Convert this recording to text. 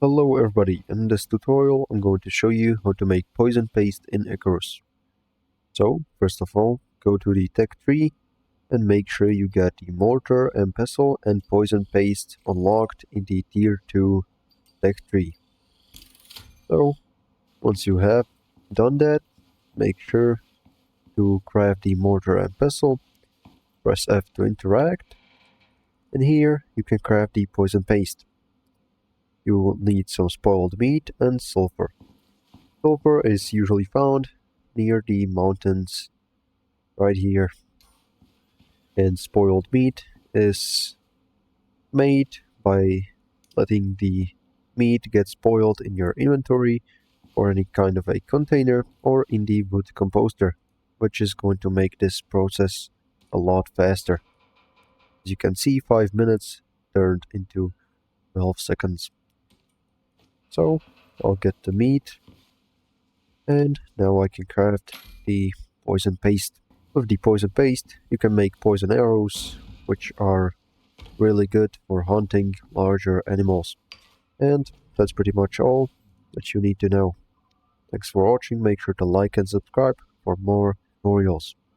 Hello everybody, in this tutorial I'm going to show you how to make poison paste in ICARUS. So, first of all, go to the tech tree and make sure you get the mortar and pestle and poison paste unlocked in the tier 2 tech tree. So, once you have done that, make sure to craft the mortar and pestle, press F to interact, and here you can craft the poison paste. You will need some spoiled meat and sulfur. Sulfur is usually found near the mountains right here, and spoiled meat is made by letting the meat get spoiled in your inventory or any kind of a container or in the wood composter, which is going to make this process a lot faster. As you can see, 5 minutes turned into 12 seconds. So I'll get the meat, and now I can craft the poison paste. With the poison paste, you can make poison arrows, which are really good for hunting larger animals. And that's pretty much all that you need to know. Thanks for watching, make sure to like and subscribe for more tutorials.